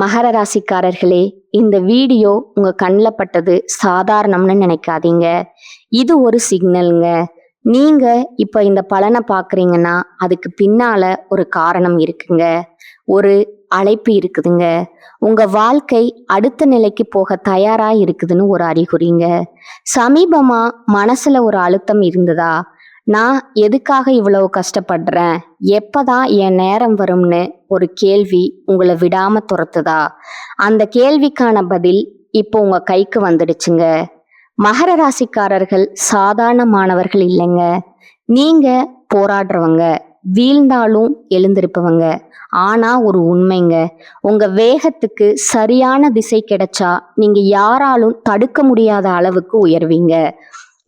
மகர ராசிக்காரர்களே, இந்த வீடியோ உங்க கண்ணில் பட்டது சாதாரணம்னு நினைக்காதீங்க. இது ஒரு சிக்னலுங்க. நீங்க இப்ப இந்த பலனை பார்க்குறீங்கன்னா அதுக்கு பின்னால ஒரு காரணம் இருக்குங்க. ஒரு அழைப்பு இருக்குதுங்க. உங்க வாழ்க்கை அடுத்த நிலைக்கு போக தயாரா இருக்குதுன்னு ஒரு அறிகுறிங்க. சமீபமா மனசுல ஒரு அழுத்தம் இருந்ததா? நான் எதுக்காக இவ்வளவு கஷ்டப்படுறேன், எப்பதான் என் நேரம் வரும்னு ஒரு கேள்வி உங்களை விடாம துரத்துதா? அந்த கேள்விக்கான பதில் இப்போ உங்க கைக்கு வந்துடுச்சுங்க. மகர ராசிக்காரர்கள் சாதாரணமானவர்கள் இல்லைங்க. நீங்க போராடுறவங்க, வீழ்ந்தாலும் எழுந்திருப்பவங்க. ஆனா ஒரு உண்மைங்க, உங்க வேகத்துக்கு சரியான திசை கிடைச்சா நீங்க யாராலும் தடுக்க முடியாத அளவுக்கு உயர்வீங்க.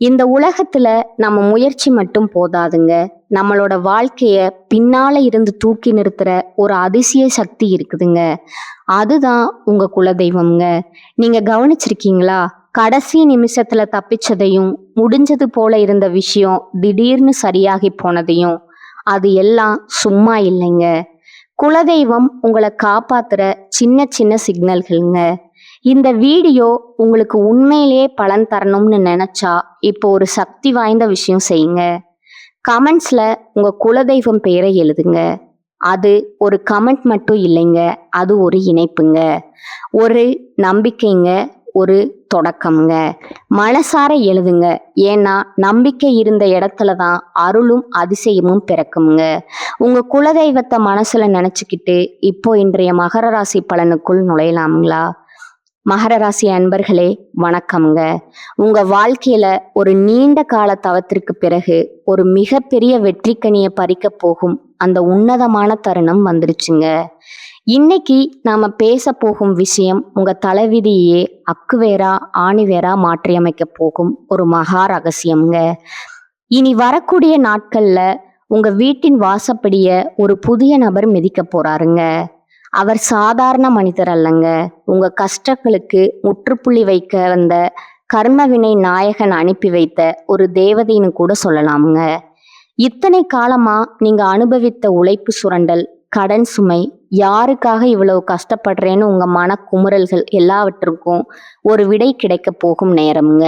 இந்த உலகத்துல நம்ம முயற்சி மட்டும் போதாதுங்க. நம்மளோட வாழ்க்கைய பின்னால இருந்து தூக்கி நிறுத்துற ஒரு அதிசய சக்தி இருக்குதுங்க. அதுதான் உங்க குலதெய்வம்ங்க. நீங்க கவனிச்சிருக்கீங்களா? கடைசி நிமிஷத்துல தப்பிச்சதையும், முடிஞ்சது போல இருந்த விஷயம் திடீர்னு சரியாகி போனதையும், அது எல்லாம் சும்மா இல்லைங்க. குலதெய்வம் உங்களை காப்பாத்துற சின்ன சின்ன சிக்னல்கள்ங்க. இந்த வீடியோ உங்களுக்கு உண்மையிலேயே பலன் தரணும்னு நினைச்சா இப்போ ஒரு சக்தி வாய்ந்த விஷயம் செய்யுங்க. கமெண்ட்ஸ்ல உங்க குலதெய்வம் பெயரை எழுதுங்க. அது ஒரு கமெண்ட் மட்டும் இல்லைங்க, அது ஒரு இணைப்புங்க, ஒரு நம்பிக்கைங்க, ஒரு தொடக்கம்ங்க. மனசார எழுதுங்க. ஏன்னா நம்பிக்கை இருந்த இடத்துல தான் அருளும் அதிசயமும் பிறக்குங்க. உங்க குலதெய்வத்தை மனசுல நினைச்சுக்கிட்டு இப்போ இன்றைய மகர ராசி பலனுக்குள் நுழையலாம்ங்களா? மகர ராசி அன்பர்களே, வணக்கம்ங்க. உங்க வாழ்க்கையில ஒரு நீண்ட கால தவத்திற்கு பிறகு ஒரு மிகப்பெரிய வெற்றிக்கனியை பறிக்க போகும் அந்த உன்னதமான தருணம் வந்துருச்சுங்க. இன்னைக்கு நாம பேச போகும் விஷயம் உங்க தலைவிதியே அக்குவேரா ஆணிவேரா மாற்றியமைக்க போகும் ஒரு மகா ரகசியம்ங்க. இனி வரக்கூடிய நாட்கள்ல உங்க வீட்டின் வாசப்படிய ஒரு புதிய நபர் மிதிக்க போறாருங்க. அவர் சாதாரண மனிதர் அல்லங்க. உங்க கஷ்டங்களுக்கு முற்றுப்புள்ளி வைக்க வந்த கர்மவினை நாயகன் அனுப்பி வைத்த ஒரு தேவதைன்னு கூட சொல்லலாமுங்க. இத்தனை காலமா நீங்க அனுபவித்த உழைப்பு சுரண்டல், கடன் சுமை, யாருக்காக இவ்வளவு கஷ்டப்படுறேன்னு உங்க மன குமுறல்கள் எல்லாவற்றுக்கும் ஒரு விடை கிடைக்க போகும் நேரம்ங்க.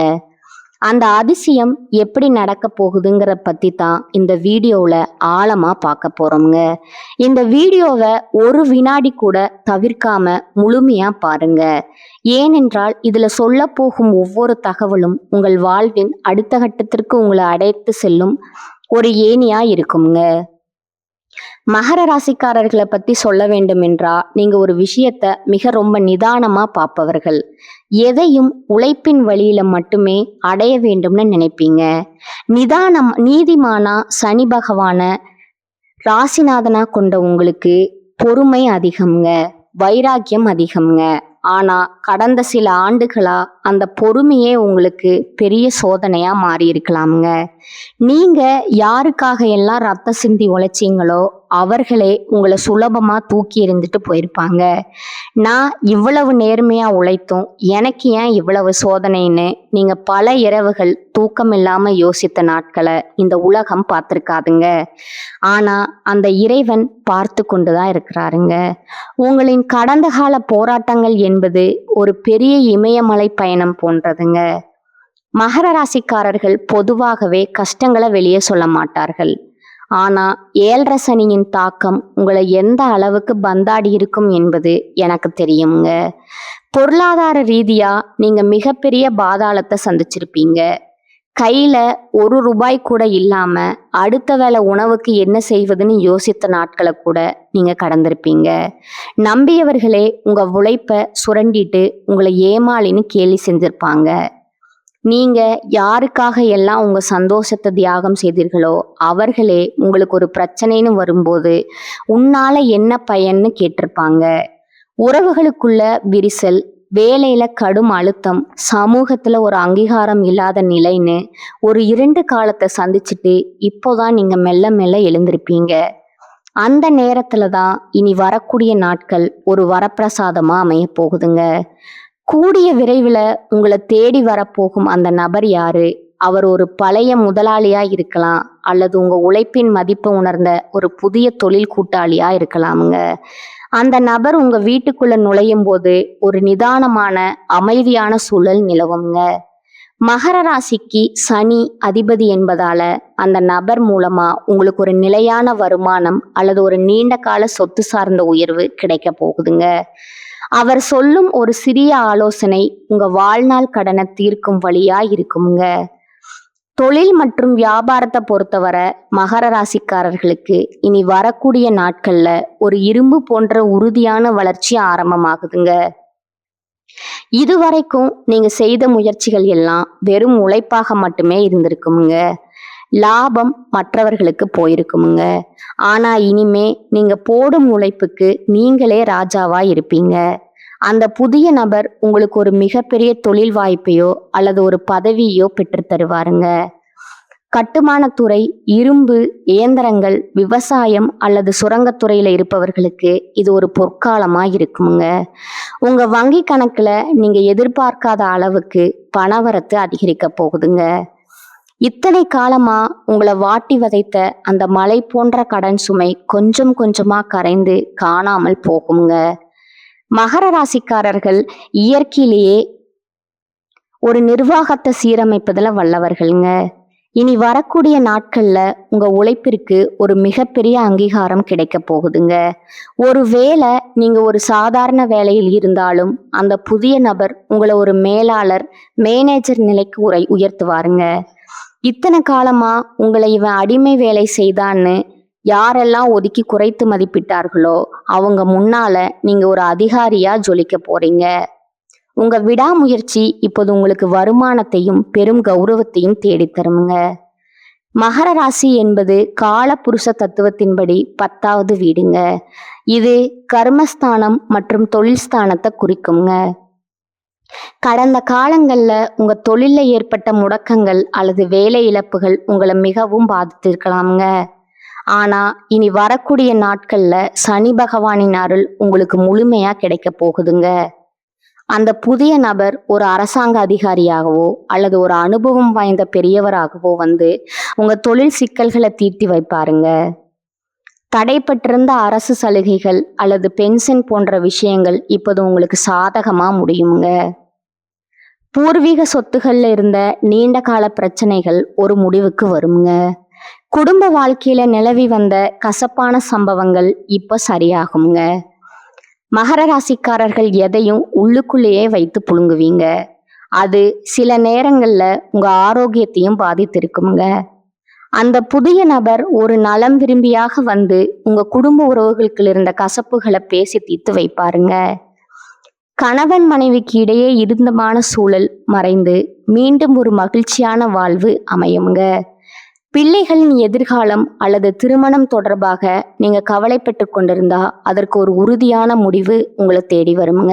அந்த அதிசயம் எப்படி நடக்க போகுதுங்கிற பத்தி தான் இந்த வீடியோவில் ஆழமாக பார்க்க போறோம்ங்க. இந்த வீடியோவை ஒரு வினாடி கூட தவிர்க்காம முழுமையாக பாருங்க. ஏனென்றால் இதுல சொல்ல போகும் ஒவ்வொரு தகவலும் உங்கள் வாழ்வின் அடுத்த கட்டத்திற்கு உங்களை அழைத்து செல்லும் ஒரு ஏணியா இருக்குங்க. மகர ராசிக்காரர்களை பத்தி சொல்ல வேண்டும் என்றா, நீங்க ஒரு விஷயத்த மிக ரொம்ப நிதானமா பார்ப்பவர்கள். எதையும் உழைப்பின் வழியில மட்டுமே அடைய வேண்டும்னு நினைப்பீங்க. நீதிமானா சனி பகவான ராசிநாதனா கொண்ட உங்களுக்கு பொறுமை அதிகம்ங்க, வைராக்கியம் அதிகம்ங்க. ஆனா கடந்த சில ஆண்டுகளா அந்த பொறுமையே உங்களுக்கு பெரிய சோதனையா மாறி இருக்கலாமுங்க. நீங்க யாருக்காக எல்லாம் ரத்த சிந்தி உழைச்சிங்களோ அவர்களே உங்களை சுலபமா தூக்கி எறிந்துட்டு போயிருப்பாங்க. நான் இவ்வளவு நேர்மையா உழைத்தும் எனக்கு ஏன் இவ்வளவு சோதனைன்னு நீங்க பல இரவுகள் தூக்கம் இல்லாம யோசித்த நாட்களை இந்த உலகம் பார்த்திருக்காதுங்க. ஆனா அந்த இறைவன் பார்த்து கொண்டுதான் இருக்கிறாருங்க. உங்களின் கடந்த கால போராட்டங்கள் என்பது ஒரு பெரிய இமயமலை பயணம் போன்றதுங்க. மகர ராசிக்காரர்கள் பொதுவாகவே கஷ்டங்களை வெளியே சொல்ல மாட்டார்கள். ஆனா 7.5 சனியின் தாக்கம் உங்களை எந்த அளவுக்கு பந்தாடி இருக்கும் என்பது எனக்கு தெரியுங்க. பொருளாதார ரீதியா நீங்க மிகப்பெரிய பாதாளத்தை சந்திச்சிருப்பீங்க. கையில 1 ரூபாய் கூட இல்லாம அடுத்த வேளை உணவுக்கு என்ன செய்வதுன்னு யோசித்த நாட்களை கூட நீங்க கடந்திருப்பீங்க. நம்பியவர்களே உங்க உழைப்ப சுரண்டிட்டு உங்களை ஏமாளின்னு கேலி செஞ்சிருப்பாங்க. நீங்க யாருக்காக எல்லாம் உங்க சந்தோஷத்தை தியாகம் செய்தீர்களோ அவர்களே உங்களுக்கு ஒரு பிரச்சனைன்னு வரும்போது உன்னால என்ன பயன்னு கேட்டிருப்பாங்க. உறவுகளுக்குள்ள விரிசல், வேலையில கடும் அழுத்தம், சமூகத்துல ஒரு அங்கீகாரம் இல்லாத நிலைன்னு ஒரு 2 காலத்தை சந்திச்சுட்டு இப்போதான் நீங்க மெல்ல மெல்ல எழுந்திருப்பீங்க. அந்த நேரத்துல தான் இனி வரக்கூடிய நாட்கள் ஒரு வரப்பிரசாதமா அமைய போகுதுங்க. கூடிய விரைவில் உங்களை தேடி வரப்போகும் அந்த நபர் யாரு? அவர் ஒரு பழைய முதலாளியா இருக்கலாம், அல்லது உங்க உழைப்பின் மதிப்பை உணர்ந்த ஒரு புதிய தொழில் கூட்டாளியா இருக்கலாமுங்க. அந்த நபர் உங்க வீட்டுக்குள்ள நுழையும் போது ஒரு நிதானமான அமைதியான சூழல் நிலவுங்க. மகர ராசிக்கு சனி அதிபதி என்பதால அந்த நபர் மூலமா உங்களுக்கு ஒரு நிலையான வருமானம் அல்லது ஒரு நீண்ட கால சொத்து சார்ந்த உயர்வு கிடைக்க போகுதுங்க. அவர் சொல்லும் ஒரு சிறிய ஆலோசனை உங்க வாழ்நாள் கடனை தீர்க்கும் வழியா இருக்குங்க. தொழில் மற்றும் வியாபாரத்தை பொறுத்தவரை மகர ராசிக்காரர்களுக்கு இனி வரக்கூடிய நாட்கள்ல ஒரு இரும்பு போன்ற உறுதியான வளர்ச்சி ஆரம்பமாகுதுங்க. இதுவரைக்கும் நீங்க செய்த முயற்சிகள் எல்லாம் வெறும் உழைப்பாக மட்டுமே இருந்திருக்குமுங்க. லாபம் மற்றவர்களுக்கு போயிருக்குமுங்க. ஆனா இனிமே நீங்க போடும் உழைப்புக்கு நீங்களே ராஜாவா இருப்பீங்க. அந்த புதிய நபர் உங்களுக்கு ஒரு மிகப்பெரிய தொழில் வாய்ப்பையோ அல்லது ஒரு பதவியோ பெற்று தருவாருங்க. கட்டுமானத்துறை, இரும்பு, இயந்திரங்கள், விவசாயம் அல்லது சுரங்கத்துறையில இருப்பவர்களுக்கு இது ஒரு பொற்காலமா இருக்குமுங்க. உங்க வங்கி கணக்குல நீங்க எதிர்பார்க்காத அளவுக்கு பணவரத்து அதிகரிக்க போகுதுங்க. இத்தனை காலமா உங்களை வாட்டி வதைத்த அந்த மலை போன்ற கடன் சுமை கொஞ்சம் கொஞ்சமா கரைந்து காணாமல் போகுங்க. மகர ராசிக்காரர்கள் இயற்கையிலேயே ஒரு நிர்வாகத்தை சீரமைப்பதுல வல்லவர்கள்ங்க. இனி வரக்கூடிய நாட்கள்ல உங்க உழைப்பிற்கு ஒரு மிகப்பெரிய அங்கீகாரம் கிடைக்க போகுதுங்க. ஒருவேளை நீங்க ஒரு சாதாரண வேலையில் இருந்தாலும் அந்த புதிய நபர் உங்களை ஒரு மேலாளர், மேனேஜர் நிலைக்கு உயர்த்துவாருங்க. இத்தனை காலமா உங்களை இவன் அடிமை வேலை செய்தான்னு யாரெல்லாம் ஒதுக்கி குறைத்து மதிப்பிட்டார்களோ அவங்க முன்னால நீங்க ஒரு அதிகாரியா ஜொலிக்க போறீங்க. உங்க விடாமுயற்சி இப்போது உங்களுக்கு வருமானத்தையும் பெரும் கௌரவத்தையும் தேடித்தருங்க. மகர ராசி என்பது கால புருஷ தத்துவத்தின்படி 10வது வீடுங்க. இது கர்மஸ்தானம் மற்றும் தொழில் ஸ்தானத்தை குறிக்குங்க. கடந்த காலங்கள்ல உங்க தொழில்ல ஏற்பட்ட முடக்கங்கள் அல்லது வேலை இழப்புகள் உங்களை மிகவும் பாதித்திருக்கலாமுங்க. ஆனா இனி வரக்கூடிய நாட்கள்ல சனி பகவானின் அருள் உங்களுக்கு முழுமையா கிடைக்க போகுதுங்க. அந்த புதிய நபர் ஒரு அரசாங்க அதிகாரியாகவோ அல்லது ஒரு அனுபவம் வாய்ந்த பெரியவராகவோ வந்து உங்க தொழில் சிக்கல்களை தீர்த்தி வைப்பாருங்க. தடைப்பட்டிருந்த அரசு சலுகைகள் அல்லது பென்ஷன் போன்ற விஷயங்கள் இப்போது உங்களுக்கு சாதகமா முடியுங்க. பூர்வீக சொத்துகள்ல இருந்த நீண்ட கால பிரச்சனைகள் ஒரு முடிவுக்கு வருங்க. குடும்ப வாழ்க்கையில நிலவி வந்த கசப்பான சம்பவங்கள் இப்ப சரியாகுங்க. மகர ராசிக்காரர்கள் எதையும் உள்ளுக்குள்ளேயே வைத்து புழுங்குவீங்க. அது சில நேரங்கள்ல உங்க ஆரோக்கியத்தையும் பாதித்திருக்குங்க. அந்த புதிய நபர் ஒரு நலம் விரும்பியாக வந்து உங்க குடும்ப உறவுகளுக்கு இருந்த கசப்புகளை பேசி தீர்த்து வைப்பாருங்க. கணவன் மனைவிக்கு இடையே இருந்தமான சூழல் மறைந்து மீண்டும் ஒரு மகிழ்ச்சியான வாழ்வு அமையுங்க. பிள்ளைகளின் எதிர்காலம் அல்லது திருமணம் தொடர்பாக நீங்க கவலைப்பட்டு கொண்டிருந்தா அதற்கு ஒரு உறுதியான முடிவு உங்களை தேடி வருங்க.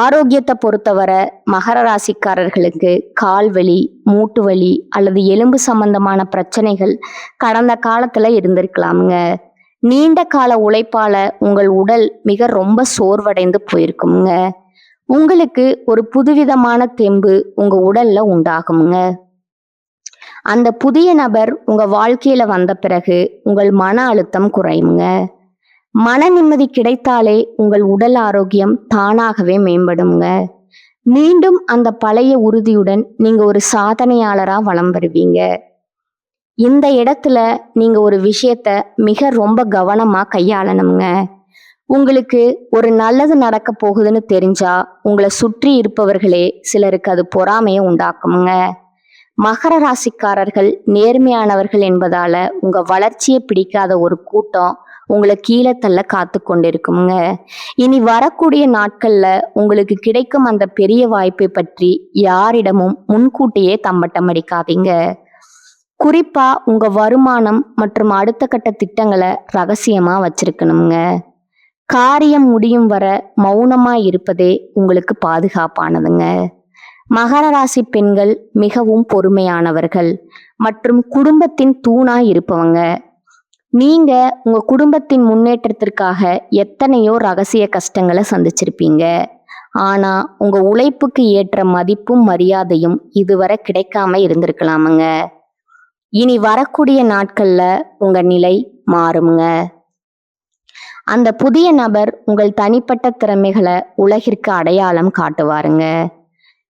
ஆரோக்கியத்தை பொறுத்தவரை மகர ராசிக்காரர்களுக்கு கால் வலி, மூட்டு வலி அல்லது எலும்பு சம்பந்தமான பிரச்சனைகள் கடந்த காலத்துல இருந்திருக்கலாமுங்க. நீண்ட கால உழைப்பால உங்கள் உடல் மிக ரொம்ப சோர்வடைந்து போயிருக்குங்க. உங்களுக்கு ஒரு புதுவிதமான தெம்பு உங்க உடல்ல உண்டாகுங்க. அந்த புதிய நபர் உங்க வாழ்க்கையில வந்த பிறகு உங்கள் மன அழுத்தம் குறையுங்க. மன நிம்மதி கிடைத்தாலே உங்கள் உடல் ஆரோக்கியம் தானாகவே மேம்படுங்க. மீண்டும் அந்த பழைய உறுதியுடன் நீங்க ஒரு சாதனையாளரா வலம் வருவீங்க. இந்த இடத்துல நீங்க ஒரு விஷயத்த மிக ரொம்ப கவனமா கையாளணுங்க. உங்களுக்கு ஒரு நல்லது நடக்க போகுதுன்னு தெரிஞ்சா உங்களை சுற்றி இருப்பவர்களே சிலருக்கு அது பொறாமையை உண்டாக்குமுங்க. மகர ராசிக்காரர்கள் நேர்மையானவர்கள் என்பதால உங்க வளர்ச்சியை பிடிக்காத ஒரு கூட்டம் உங்களை கீழே தள்ள காத்து கொண்டிருக்குங்க. இனி வரக்கூடிய நாட்கள்ல உங்களுக்கு கிடைக்கும் அந்த பெரிய வாய்ப்பை பற்றி யாரிடமும் முன்கூட்டியே தம்பட்டம் அடிக்காதீங்க. குறிப்பா உங்க வருமானம் மற்றும் அடுத்த கட்ட திட்டங்களை ரகசியமா வச்சிருக்கணுங்க. காரியம் முடியும் வர மௌனமா இருப்பதே உங்களுக்கு பாதுகாப்பானதுங்க. மகர ராசி பெண்கள் மிகவும் பொறுமையானவர்கள் மற்றும் குடும்பத்தின் தூணா இருப்பவங்க. நீங்க உங்க குடும்பத்தின் முன்னேற்றத்திற்காக எத்தனையோ ரகசிய கஷ்டங்களை சந்திச்சிருப்பீங்க. ஆனா உங்க உழைப்புக்கு ஏற்ற மதிப்பும் மரியாதையும் இதுவரை கிடைக்காம இருந்திருக்கலாமுங்க. இனி வரக்கூடிய நாட்கள்ல உங்க நிலை மாறுங்க. அந்த புதிய நபர் உங்கள் தனிப்பட்ட திறமைகளை உலகிற்கு அடையாளம் காட்டுவாருங்க.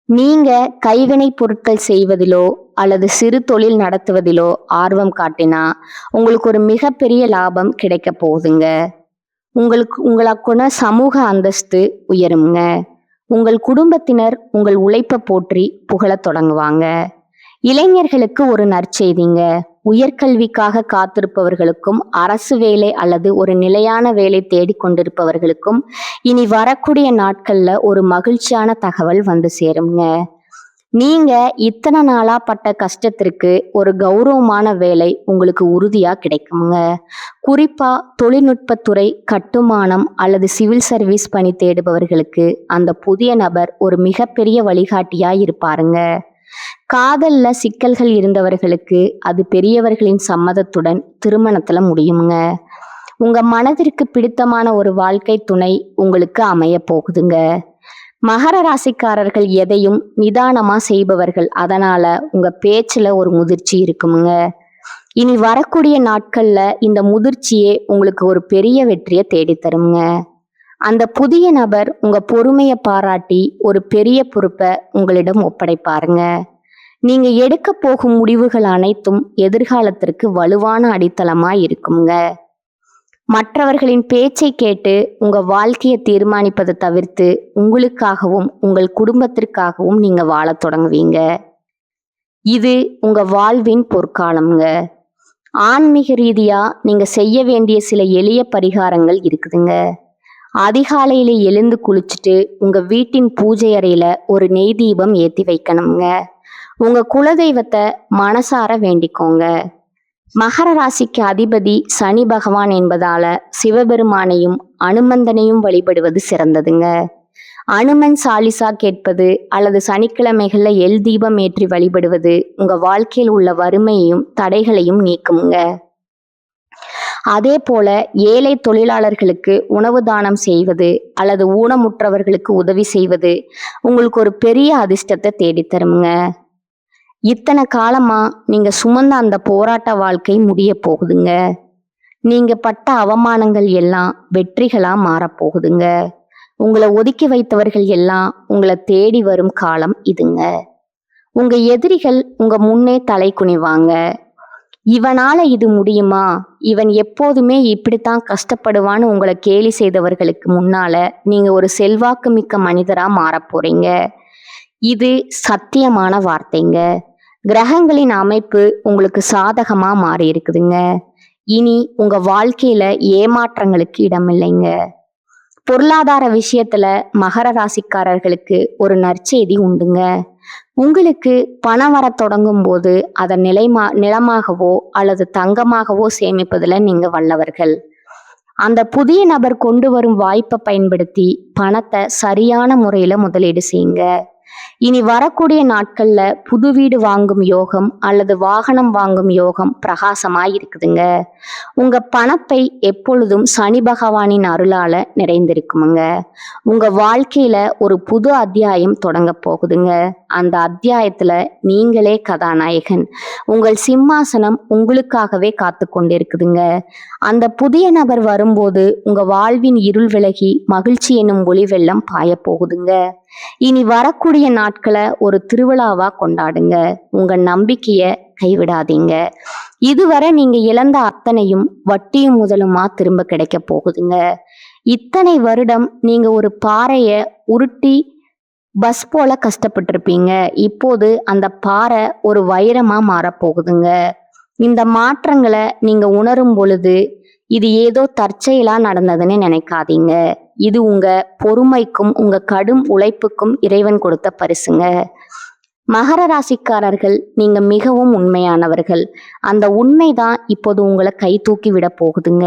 நீங்க கைவினை பொருட்கள் செய்வதிலோ அல்லது சிறு தொழில் நடத்துவதிலோ ஆர்வம் காட்டினா உங்களுக்கு ஒரு மிகப்பெரிய லாபம் கிடைக்க போகுதுங்க. உங்களுக்குன சமூக அந்தஸ்து உயருங்க. உங்கள் குடும்பத்தினர் உங்கள் உழைப்பை போற்றி புகழத் தொடங்குவாங்க. இளைஞர்களுக்கு ஒரு நற்செய்திங்க. உயர்கல்விக்காக காத்திருப்பவர்களுக்கும் அரசு வேலை அல்லது ஒரு நிலையான வேலை தேடிக்கொண்டிருப்பவர்களுக்கும் இனி வரக்கூடிய நாட்கள்ல ஒரு மகிழ்ச்சியான தகவல் வந்து சேருங்க. நீங்க இத்தனை நாளா பட்ட கஷ்டத்திற்கு ஒரு கௌரவமான வேலை உங்களுக்கு உறுதியா கிடைக்குங்க. குறிப்பா தொழில்நுட்பத்துறை, கட்டுமானம் அல்லது சிவில் சர்வீஸ் பணி தேடுபவர்களுக்கு அந்த புதிய நபர் ஒரு மிகப்பெரிய வழிகாட்டியா இருப்பாருங்க. காதல்ல சிக்கல்கள் இருந்தவர்களுக்கு அது பெரியவர்களின் சம்மதத்துடன் திருமணத்துல முடியுங்க. உங்க மனதிற்கு பிடித்தமான ஒரு வாழ்க்கை துணை உங்களுக்கு அமைய போகுதுங்க. மகர ராசிக்காரர்கள் எதையும் நிதானமா செய்பவர்கள். அதனால உங்க பேச்சுல ஒரு முதிர்ச்சி இருக்குமுங்க. இனி வரக்கூடிய நாட்கள்ல இந்த முதிர்ச்சியே உங்களுக்கு ஒரு பெரிய வெற்றியை தேடித்தருங்க. அந்த புதிய நபர் உங்க பொறுமையை பாராட்டி ஒரு பெரிய பொறுப்பை உங்களிடம் ஒப்படைப்பாருங்க. நீங்க எடுக்க போகும் முடிவுகள் அனைத்தும் எதிர்காலத்திற்கு வலுவான அடித்தளமா இருக்குங்க. மற்றவர்களின் பேச்சை கேட்டு உங்க வாழ்க்கையை தீர்மானிப்பதை தவிர்த்து உங்களுக்காகவும் உங்கள் குடும்பத்திற்காகவும் நீங்க வாழத் தொடங்குவீங்க. இது உங்க வாழ்வின் பொற்காலம்ங்க. ஆன்மீக ரீதியா நீங்க செய்ய வேண்டிய சில எளிய பரிகாரங்கள் இருக்குதுங்க. அதிகாலையில எழுந்து குளிச்சுட்டு உங்க வீட்டின் பூஜை அறையில ஒரு நெய் தீபம் ஏத்தி வைக்கணுங்க. உங்க குலதெய்வத்தை மனசார வேண்டிக்கோங்க. மகர ராசிக்கு அதிபதி சனி பகவான் என்பதால சிவபெருமானையும் அனுமந்தனையும் வழிபடுவது சிறந்ததுங்க. அனுமன் சாலிசா கேட்பது அல்லது சனிக்கிழமைகள்ல எல் தீபம் ஏற்றி வழிபடுவது உங்க வாழ்க்கையில் உள்ள வறுமையையும் தடைகளையும் நீக்குங்க. அதே போல ஏழை தொழிலாளர்களுக்கு உணவு தானம் செய்வது அல்லது ஊனமுற்றவர்களுக்கு உதவி செய்வது உங்களுக்கு ஒரு பெரிய அதிர்ஷ்டத்தை தேடித்தருங்க. இத்தனை காலமா நீங்க சுமந்த அந்த போராட்ட வாழ்க்கை முடிய போகுதுங்க. நீங்க பட்ட அவமானங்கள் எல்லாம் வெற்றிகளா மாறப்போகுதுங்க. உங்களை ஒதுக்கி வைத்தவர்கள் எல்லாம் உங்களை தேடி வரும் காலம் இதுங்க. உங்க எதிரிகள் உங்க முன்னே தலை குனிவாங்க. இவனால இது முடியுமா, இவன் எப்போதுமே இப்படித்தான் கஷ்டப்படுவான்னு உங்களை கேலி செய்தவர்களுக்கு முன்னால நீங்க ஒரு செல்வாக்கு மிக்க மனிதரா மாறப் போறீங்க. இது சத்தியமான வார்த்தைங்க. கிரகங்களின் அமைப்பு உங்களுக்கு சாதகமா மாறி இருக்குதுங்க. இனி உங்க வாழ்க்கையில ஏமாற்றங்களுக்கு இடமில்லைங்க. பொருளாதார விஷயத்துல மகர ராசிக்காரர்களுக்கு ஒரு நற்செய்தி உண்டுங்க. உங்களுக்கு பணம் வர தொடங்கும் போது அதை நிலமாகவோ அல்லது தங்கமாகவோ சேமிப்பதுல நீங்க வல்லவர்கள். அந்த புதிய நபர் கொண்டு வரும் வாய்ப்பை பயன்படுத்தி பணத்தை சரியான முறையில முதலீடு செய்யுங்க. இனி வரக்கூடிய நாட்கள்ல புது வீடு வாங்கும் யோகம் அல்லது வாகனம் வாங்கும் யோகம் பிரகாசமாய் இருக்குதுங்க. உங்க பணப்பை எப்பொழுதும் சனி பகவானின் அருளால நிறைந்திருக்குமுங்க. உங்க வாழ்க்கையில ஒரு புது அத்தியாயம் தொடங்க போகுதுங்க. அந்த அத்தியாயத்துல நீங்களே கதாநாயகன். உங்கள் சிம்மாசனம் உங்களுக்காகவே காத்து கொண்டிருக்குதுங்க. அந்த புதிய நபர் வரும்போது உங்க வாழ்வின் இருள் விலகி மகிழ்ச்சி என்னும் ஒளி வெள்ளம் பாய போகுதுங்க. இனி வரக்கூடிய நாட்களை ஒரு திருவிழாவா கொண்டாடுங்க. உங்க நம்பிக்கைய கைவிடாதீங்க. இதுவரை நீங்க இழந்த அத்தனையும் வட்டியும் முதலுமா திரும்ப கிடைக்க போகுதுங்க. இத்தனை வருடம் நீங்க ஒரு பாறைய உருட்டி பஸ் போல கஷ்டப்பட்டிருப்பீங்க. இப்போது அந்த பாறை ஒரு வைரமா மாறப்போகுதுங்க. இந்த மாற்றங்களை நீங்க உணரும் பொழுது இது ஏதோ தற்செயலா நடந்ததுன்னு நினைக்காதீங்க. இது உங்க பொறுமைக்கும் உங்க கடும் உழைப்புக்கும் இறைவன் கொடுத்த பரிசுங்க. மகர ராசிக்காரர்கள் நீங்க மிகவும் உண்மையானவர்கள். அந்த உண்மைதான் இப்போது உங்களை கை தூக்கி விட போகுதுங்க.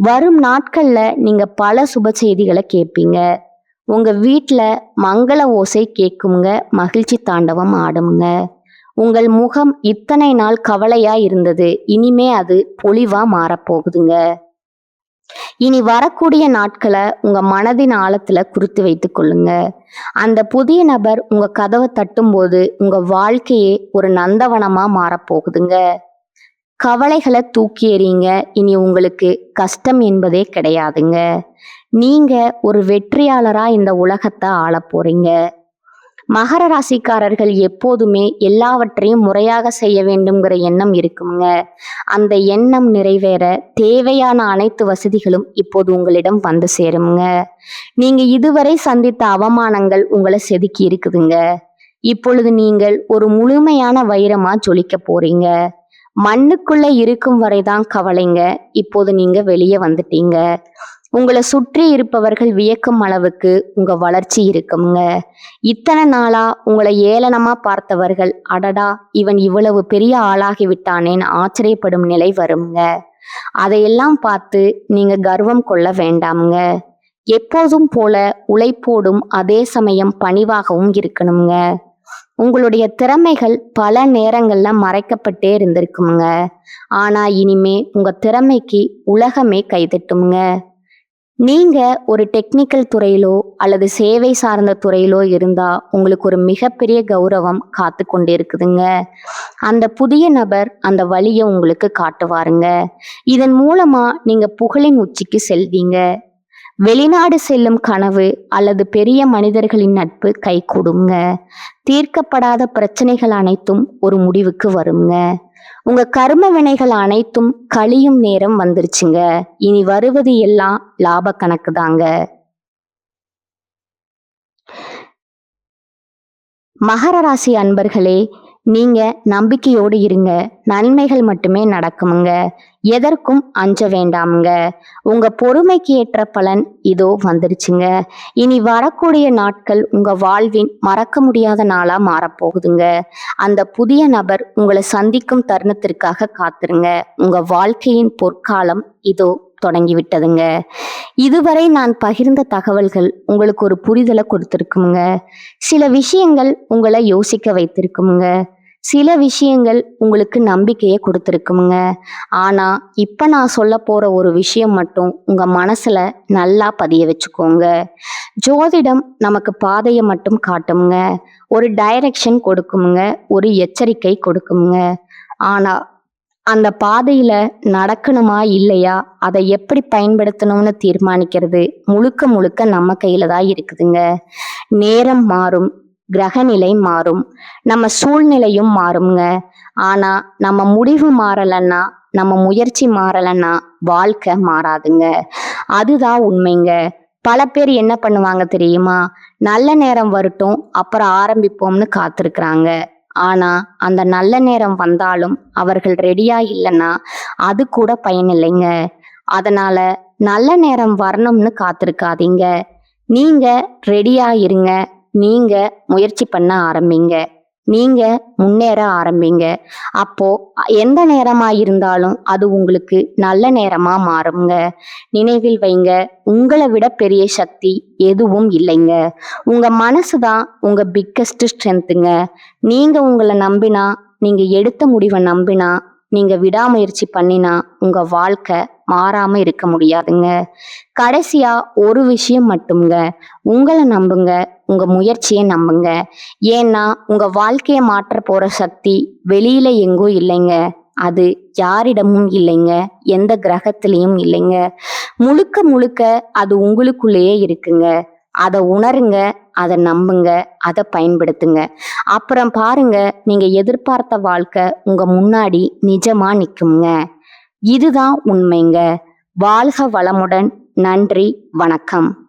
வரும் நாட்கள்ல நீங்க பல சுப செய்திகளை கேட்பீங்க. உங்க வீட்டுல மங்கள ஓசை கேட்குங்க. மகிழ்ச்சி தாண்டவம் ஆடுங்க. உங்கள் முகம் இத்தனை நாள் கவலையா இருந்தது, இனிமே அது பொலிவா மாறப்போகுதுங்க. இனி வரக்கூடிய நாட்களை உங்க மனதின் ஆழத்துல குறித்து வைத்துக் கொள்ளுங்க. அந்த புதிய நபர் உங்க கதவை தட்டும் போது உங்க வாழ்க்கையே ஒரு நந்தவனமா மாறப்போகுதுங்க. கவலைகளை தூக்கி எறிங்க. இனி உங்களுக்கு கஷ்டம் என்பதே கிடையாதுங்க. நீங்க ஒரு வெற்றியாளரா இந்த உலகத்தை ஆளப் போறீங்க. மகர ராசிக்காரர்கள் எப்போதுமே எல்லாவற்றையும் முறையாக செய்ய வேண்டும்ங்கிற எண்ணம் இருக்குங்க. அந்த எண்ணம் நிறைவேற தேவையான அனைத்து வசதிகளும் இப்போது உங்களிடம் வந்து சேருங்க. நீங்க இதுவரை சந்தித்த அவமானங்கள் உங்களை செதுக்கி இருக்குதுங்க. இப்பொழுது நீங்கள் ஒரு முழுமையான வைரமா ஜொலிக்க போறீங்க. மண்ணுக்குள்ள இருக்கும் வரைதான் கவலைங்க. இப்போது நீங்க வெளியே வந்துட்டீங்க. உங்களை சுற்றி இருப்பவர்கள் வியக்கும் அளவுக்கு உங்க வளர்ச்சி இருக்குங்க. இத்தனை நாளா உங்களை ஏளனமா பார்த்தவர்கள், அடடா இவன் இவ்வளவு பெரிய ஆளாகி விட்டானேன்னு ஆச்சரியப்படும் நிலை வருங்க. அதையெல்லாம் பார்த்து நீங்க கர்வம் கொள்ள வேண்டாமுங்க. எப்போதும் போல உழைப்போடும் அதே சமயம் பணிவாகவும் இருக்கணுங்க. உங்களுடைய திறமைகள் பல நேரங்கள்ல மறைக்கப்பட்டே இருந்திருக்குங்க. ஆனா இனிமே உங்க திறமைக்கு உலகமே கைதட்டுங்க. நீங்க ஒரு டெக்னிக்கல் துறையிலோ அல்லது சேவை சார்ந்த துறையிலோ இருந்தா உங்களுக்கு ஒரு மிகப்பெரிய கௌரவம் காத்து கொண்டு இருக்குதுங்க. அந்த புதிய நபர் அந்த வழியை உங்களுக்கு காட்டுவாருங்க. இதன் மூலமா நீங்க புகழின் உச்சிக்கு செல்வீங்க. வெளிநாடு செல்லும் கனவு அல்லது பெரிய மனிதர்களின் நட்பு கைகூடுங்க. தீர்க்கப்படாத பிரச்சனைகள் அனைத்தும் ஒரு முடிவுக்கு வருங்க. உங்க கர்ம வினைகள் அனைத்தும் கழியும் நேரம் வந்துருச்சுங்க. இனி வருவது எல்லாம் லாப கணக்கு தாங்க. மகர ராசி அன்பர்களே, நீங்க நம்பிக்கையோடு இருங்க. நன்மைகள் மட்டுமே நடக்குமுங்க. எதற்கும் அஞ்ச வேண்டாமுங்க. உங்க பொறுமைக்கு ஏற்ற பலன் இதோ வந்துருச்சுங்க. இனி வரக்கூடிய நாட்கள் உங்க வாழ்வின் மறக்க முடியாத நாளா மாறப்போகுதுங்க. அந்த புதிய நபர் உங்களை சந்திக்கும் தருணத்திற்காக காத்துருங்க. உங்க வாழ்க்கையின் பொற்காலம் இதோ தொடங்கிவிட்டதுங்க. இதுவரை நான் பகிர்ந்த தகவல்கள் உங்களுக்கு ஒரு புரிதலை கொடுத்திருக்குமுங்க. சில விஷயங்கள் உங்களை யோசிக்க வைத்திருக்குமுங்க. சில விஷயங்கள் உங்களுக்கு நம்பிக்கையை கொடுத்துருக்குமுங்க. ஆனா இப்ப நான் சொல்ல போற ஒரு விஷயம் மட்டும் உங்க மனசுல நல்லா பதிய வச்சுக்கோங்க. ஜோதிடம் நமக்கு பாதையை மட்டும் காட்டுமுங்க. ஒரு டைரக்ஷன் கொடுக்குமுங்க. ஒரு எச்சரிக்கை கொடுக்குமுங்க. ஆனா அந்த பாதையில நடக்கணுமா இல்லையா, அதை எப்படி பயன்படுத்தணும்னு தீர்மானிக்கிறது முழுக்க முழுக்க நம்ம கையில தான் இருக்குதுங்க. நேரம் மாறும், கிரகநிலை மாறும், நம்ம சூழ்நிலையும் மாறுங்க. ஆனா நம்ம முடிவு மாறலன்னா, நம்ம முயற்சி மாறலன்னா வாழ்க்கை மாறாதுங்க. அதுதான் உண்மைங்க. பல பேர் என்ன பண்ணுவாங்க தெரியுமா, நல்ல நேரம் வரட்டும் அப்புறம் ஆரம்பிப்போம்னு காத்திருக்கிறாங்க. ஆனா அந்த நல்ல நேரம் வந்தாலும் அவர்கள் ரெடியா இல்லைன்னா அது கூட பயனில்லைங்க. அதனால நல்ல நேரம் வரணும்னு காத்திருக்காதீங்க. நீங்க ரெடியா இருங்க. நீங்க முயற்சி பண்ண ஆரம்பிங்க. நீங்க முன்னேற ஆரம்பிங்க. அப்போ எந்த நேரமா இருந்தாலும் அது உங்களுக்கு நல்ல நேரமா மாறுங்க. நினைவில் வைங்க, உங்களை விட பெரிய சக்தி எதுவும் இல்லைங்க. உங்க மனசுதான் உங்க பிக்கஸ்ட் ஸ்ட்ரென்த்துங்க. நீங்க உங்களை நம்பினா, நீங்க எடுத்த முடிவை நம்பினா, நீங்க விடாமுயற்சி பண்ணினா உங்க வாழ்க்கை மாறாம இருக்க முடியாதுங்க. கடைசியா ஒரு விஷயம் மட்டும்ங்க, உங்களை நம்புங்க. உங்க முயற்சியை நம்புங்க. ஏன்னா உங்க வாழ்க்கையை மாற்ற போற சக்தி வெளியில எங்கோ இல்லைங்க. அது யாரிடமும் இல்லைங்க. எந்த கிரகத்திலையும் இல்லைங்க. முழுக்க முழுக்க அது உங்களுக்குள்ளேயே இருக்குங்க. அதை உணருங்க, அதை நம்புங்க, அதை பயன்படுத்துங்க. அப்புறம் பாருங்க, நீங்க எதிர்பார்த்த வாழ்க்கை உங்க முன்னாடி நிஜமா நிக்குங்க. இதுதான் உண்மைங்க. வாழ்க வளமுடன். நன்றி, வணக்கம்.